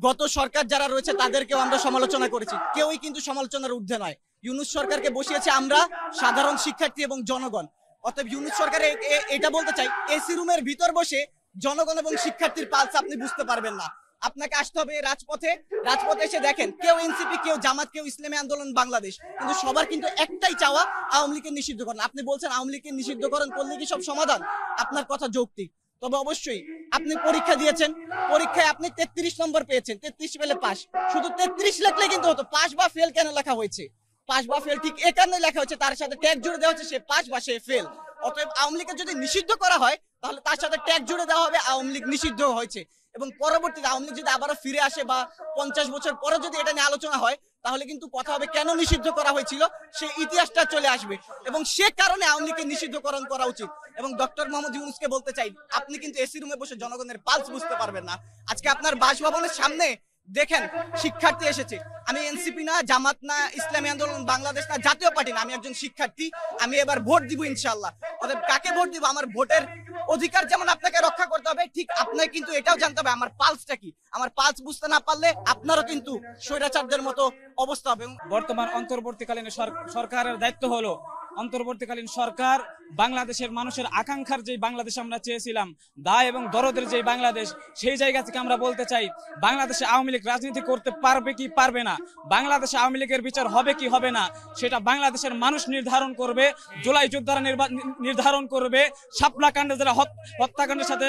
গত সরকার যারা রয়েছে তাদেরকেও আমরা সমালোচনা করেছি, কেউই কিন্তু সমালোচনার ঊর্ধ্বে নয়। ইউনূস সরকারকে বসিয়েছে আমরা সাধারণ শিক্ষার্থী এবং জনগণ। অতএব ইউনূস সরকার এটা বলতে চাই, এসি রুমের ভিতর বসে জনগণ এবং শিক্ষার্থীর পালস আপনি বুঝতে পারবেন না। আপনাকে আসতে হবে রাজপথে, রাজপথে এসে দেখেন কেউ এনসিপি, কেউ জামাত, কেউ ইসলামী আন্দোলন বাংলাদেশ, কিন্তু সবার কিন্তু একটাই চাওয়া আওয়ামী লীগের নিষিদ্ধকরণ। আপনি বলছেন আওয়ামী লীগের নিষিদ্ধকরণ করলে কি সব সমাধান? আপনার কথা যৌক্তিক, তবে অবশ্যই আপনি পরীক্ষা দিয়েছেন, পরীক্ষায় আপনি 33 নম্বর পেয়েছেন, 33 পেলে পাস। শুধু 33 লেখলে কিন্তু হতো, পাস বা ফেল কেন লেখা হয়েছে? পাস বা ফেল ঠিক এ কারণে লেখা হচ্ছে, তার সাথে ট্যাগ জুড়ে দেওয়া হচ্ছে সে পাস বা সে ফেল। অতএব আওয়ামী লীগকে যদি নিষিদ্ধ করা হয় তাহলে তার সাথে ট্যাগ জুড়ে দেওয়া হবে আওয়ামী লীগ নিষিদ্ধ হয়েছে, এবং পরবর্তীতে আওয়ামী লীগ যদি আবারও ফিরে আসে বা 50 বছর পরে যদি এটা নিয়ে আলোচনা হয় তাহলে কিন্তু কথা হবে কেন নিষিদ্ধ করা হয়েছিল, সেই ইতিহাসটা চলে আসবে, এবং সে কারণে আওয়ামী লীগকে নিষিদ্ধকরণ করা উচিত। এবং ডক্টর মোহাম্মদ ইউনূসকে বলতে চাই, আপনি কিন্তু এসি রুমে বসে জনগণের পালস বুঝতে পারবেন না। আজকে আপনার বাসভবনের সামনে দেখেন শিক্ষার্থী এসেছে। আমি এনসিপি না, জামাত না, ইসলামী আন্দোলন বাংলাদেশ না, জাতীয় পার্টি না, আমি একজন শিক্ষার্থী। আমি এবার ভোট দিব ইনশাআল্লাহ। অতএব কাকে ভোট দিব, আমার ভোটের অধিকার যেমন আপনাকে রক্ষা করতে হবে, ঠিক আপনাকে কিন্তু এটাও জানতে হবে আমার পালসটা কি। আমার পালস বুঝতে না পারলে আপনারও কিন্তু স্বৈরাচারদের মতো অবস্থা হবে। বর্তমান অন্তর্বর্তীকালীন সরকারের দায়িত্ব হলো, অন্তর্বর্তীকালীন সরকার বাংলাদেশের মানুষের আকাঙ্ক্ষার যে বাংলাদেশ আমরা চেয়েছিলাম, দায় এবং দরদের যে বাংলাদেশ, সেই জায়গা থেকে আমরা বলতে চাই বাংলাদেশে আওয়ামী লীগ রাজনীতি করতে পারবে কি পারবে না, বাংলাদেশে আওয়ামী লীগের বিচার হবে কি হবে না, সেটা বাংলাদেশের মানুষ নির্ধারণ করবে। জুলাই যোদ্ধারা নির্ধারণ করবে। শাপলা কাণ্ডে যারা হত্যাকাণ্ডের সাথে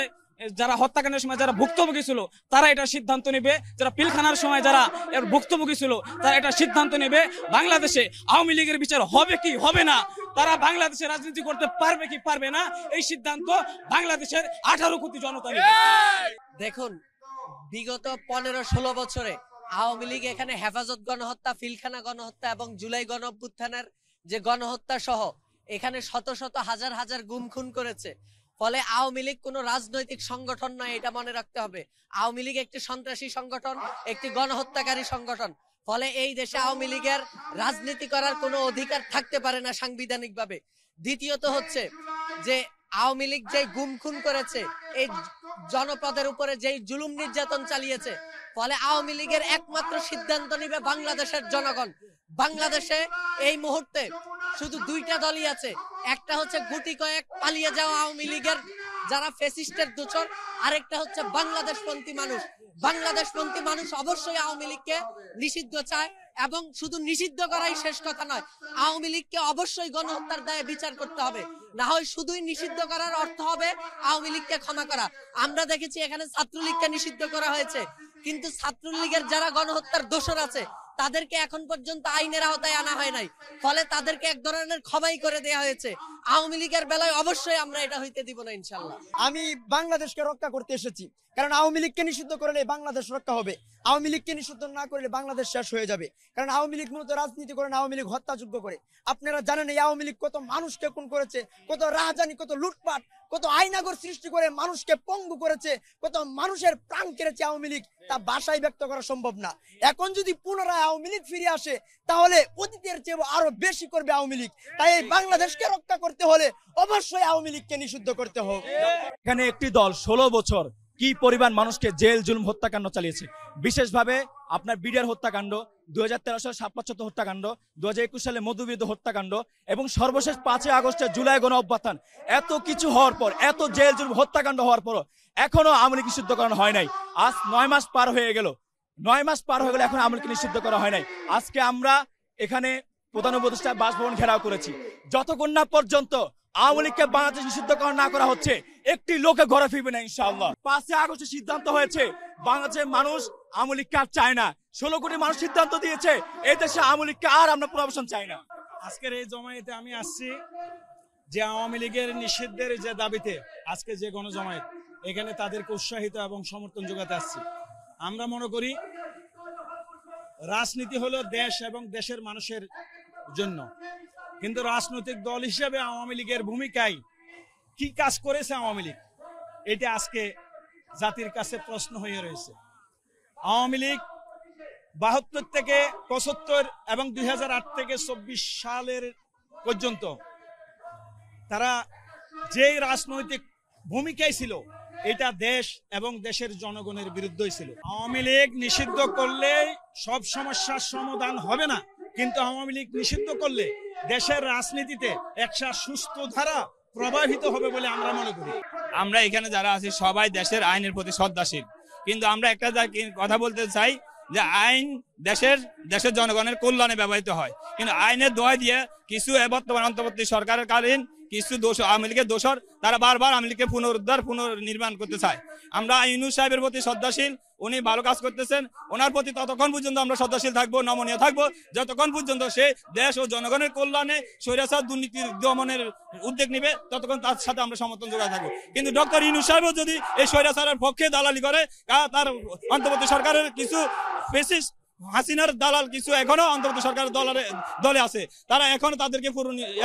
যারা হত্যাকাণ্ডের সময় যারা ভুক্তভোগী ছিল তারা এটা সিদ্ধান্ত নেবে, যারা পিলখানার সময় যারা এর ভুক্তভোগী ছিল তারা এটা সিদ্ধান্ত নেবে বাংলাদেশে আওয়ামী লীগের বিচার হবে কি হবে না, তারা বাংলাদেশে রাজনীতি করতে পারবে কি পারবে না, এই সিদ্ধান্ত বাংলাদেশের 18 কোটি জনতা নেবে। দেখুন, বিগত 15-16 বছরে আওয়ামী লীগ এখানে হেফাজত গণহত্যা, পিলখানা গণহত্যা এবং জুলাই গণঅভ্যুত্থানের যে গণহত্যা সহ এখানে শত শত হাজার হাজার গুম খুন করেছে। ফলে আওয়ামী লীগ কোনো রাজনৈতিক সংগঠন নয়, এটা মনে রাখতে হবে। আওয়ামী লীগ একটি সন্ত্রাসী সংগঠন, একটি গণহত্যাকারী সংগঠন। ফলে এই দেশে আওয়ামী লীগের রাজনীতি করার কোনো অধিকার থাকতে পারে না সাংবিধানিকভাবে। দ্বিতীয়ত হচ্ছে যে আওয়ামী লীগ যে গুম খুন করেছে, এই জনপদের উপরে যেই জুলুম নির্যাতন চালিয়েছে, ফলে আওয়ামী লীগের একমাত্র সিদ্ধান্ত নিবে বাংলাদেশের জনগণ। বাংলাদেশে এই মুহূর্তে শুধু দুইটা দলই আছে, একটা হচ্ছে গুটি কয়েক পালিয়ে যাওয়া আওয়ামী লীগের যারা ফ্যাসিস্টের দোসর, আরেকটা হচ্ছে বাংলাদেশপন্থী মানুষ। বাংলাদেশপন্থী মানুষ অবশ্যই আওয়ামী লীগকে নিষিদ্ধ চায়, এবং শুধু নিষিদ্ধ করাই শেষ কথা নয়, আওয়ামী লীগকে অবশ্যই গণহত্যার দায়ে বিচার করতে হবে। না হয় শুধুই নিষিদ্ধ করার অর্থ হবে আওয়ামী লীগকে ক্ষমা করা। আমরা দেখেছি এখানে ছাত্রলীগকে নিষিদ্ধ করা হয়েছে, কিন্তু ছাত্রলীগের যারা গণহত্যার দোসর আছে তাদেরকে এখন পর্যন্ত আইনের আওতায় আনা হয় নাই, ফলে তাদেরকে এক ধরনের ক্ষমাই করে দেওয়া হয়েছে। আওয়ামী লীগের বেলায় অবশ্যই আমরা এটা হইতে দিব না ইনশাল্লাহ। আমি বাংলাদেশকে রক্ষা করতে এসেছি, কারণ আওয়ামী লীগকে নিষিদ্ধ করলে বাংলাদেশ রক্ষা হবে, আওয়ামী লীগকে নিষিদ্ধ না করলে বাংলাদেশ শেষ হয়ে যাবে। কারণ আওয়ামী লীগ মূলত রাজনীতি করে না, আওয়ামী লীগ হত্যাযোগ্য করে। আপনারা জানেন এই আওয়ামী লীগ কত মানুষকে খুন করেছে, কত রাজধানী, কত লুটপাট, কত আইনাগর সৃষ্টি করে মানুষকে পঙ্গু করেছে, কত মানুষের প্রাণ কেড়েছে আওয়ামী লীগ, তা ভাষায় ব্যক্ত করা সম্ভব না। এখন যদি পুনরায় আওয়ামী লীগ ফিরে আসে তাহলে অতীতের চেয়ে আরো বেশি করবে আওয়ামী লীগ। তাই এই বাংলাদেশকে রক্ষা করতে হলে অবশ্যই আওয়ামী লীগকে নিষিদ্ধ করতে হবে। এখানে একটি দল 16 বছর কি পরিমাণ মানুষকে জেল জুলুম হত্যাকাণ্ড চালিয়েছে, বিশেষভাবে আপনার বিডিআর হত্যাকাণ্ড, 2013 সালে ৭৫ হত্যাকাণ্ড, 2021 সালে মধুবিদ হত্যাকাণ্ড, এবং সর্বশেষ 5 আগস্টে জুলাই গণ অভ্যুত্থান। এত কিছু হওয়ার পর, এত জেল জুলুম হত্যাকাণ্ড হওয়ার পর এখনো আওয়ামী লীগ নিষিদ্ধ করা হয় নাই। আজ 9 মাস পার হয়ে গেল, 9 মাস পার হয়ে গেল, এখন আওয়ামী লীগ নিষিদ্ধ করা হয় নাই। আজকে আমরা এখানে প্রধান উপদেষ্টা বাসভবন ঘেরাও করেছি। যতক্ষণ না পর্যন্ত আওয়ামী লীগকে বাংলাদেশ নিষিদ্ধ না করা হচ্ছে, একটি লোকে ঘরে ফিরবে না ইনশাআল্লাহ। 5 আগস্টে সিদ্ধান্ত হয়েছে বাংলাদেশের মানুষ আওয়ামী লীগকে আর চায় না। 16 কোটি মানুষ সিদ্ধান্ত দিয়েছে এই দেশে আওয়ামী লীগকে আর আমরা পুনর্বাসন চাই না। আজকের এই জমায়েতে আমি আসছি যে আওয়ামী লীগের নিষিদ্ধের যে দাবিতে আজকে যে গণজমায়েত, এখানে তাদেরকে উৎসাহিত এবং সমর্থন যোগাতে আসছি। আমরা মনে করি রাজনীতি হলো দেশ এবং দেশের মানুষের জন্য, কিন্তু রাজনৈতিক দল হিসেবে আওয়ামী লীগের ভূমিকায় কি কাজ করেছে আওয়ামী লীগ, এটা আজকে জাতির কাছে প্রশ্ন হয়ে রয়েছে। আওয়ামী লীগ 72 থেকে 75 এবং 2008 থেকে 24 সালের পর্যন্ত তারা যে রাজনৈতিক ভূমিকায় ছিল এটা দেশ এবং দেশের জনগণের বিরুদ্ধেই ছিল। আওয়ামী লীগ নিষিদ্ধ করলে সব সমস্যার সমাধান হবে না, কিন্তু আওয়ামী লীগ নিষিদ্ধ করলে দেশের রাজনীতিতে একটা সুস্থ ধারা প্রবাহিত হবে বলে আমরা মনে করি। আমরা এখানে যারা আছি সবাই দেশের আইনের প্রতি শ্রদ্ধাশীল, কিন্তু আমরা একটা কথা বলতে চাই যে আইন দেশের জনগণের কল্যাণে ব্যবহৃত হয়, কিন্তু আইনের দোহাই দিয়ে কিছু বর্তমান অন্তর্বর্তী সরকারের কালীন কিছু আওয়ামী লীগের দোষর তারা বারবার আওয়ামী লীগকে পুনর্নির্মাণ করতে চায়। আমরা ইউনূস সাহেবের প্রতি শ্রদ্ধাশীল, উনি ভালো কাজ করতেছেন, ওনার প্রতি ততক্ষণ পর্যন্ত আমরা শ্রদ্ধাশীল থাকবো, নমনীয় থাকবো যতক্ষণ পর্যন্ত সে দেশ ও জনগণের কল্যাণে স্বৈরাচার দুর্নীতির দমনের উদ্যোগ নিবে, ততক্ষণ তার সাথে আমরা সমর্থন যোগায় থাকবো। কিন্তু ডক্টর ইউনূস সাহেবও যদি এই স্বৈরাচারের পক্ষে দালালি করে, তার অন্তর্বর্তী সরকারের কিছু ফেসিস্ট হাসিনার দালাল কিছু এখনো অন্তর্বর্তী সরকারের দলে আছে, তারা এখনো তাদেরকে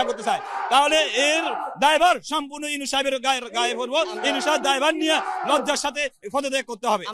করতে চায়, তাহলে এর দায়ভার সম্পূর্ণ ইউনূস সাহেবের গায়ে পড়বো। ইউনূস সাহেব দায়ভার নিয়ে লজ্জার সাথে পদত্যাগ করতে হবে।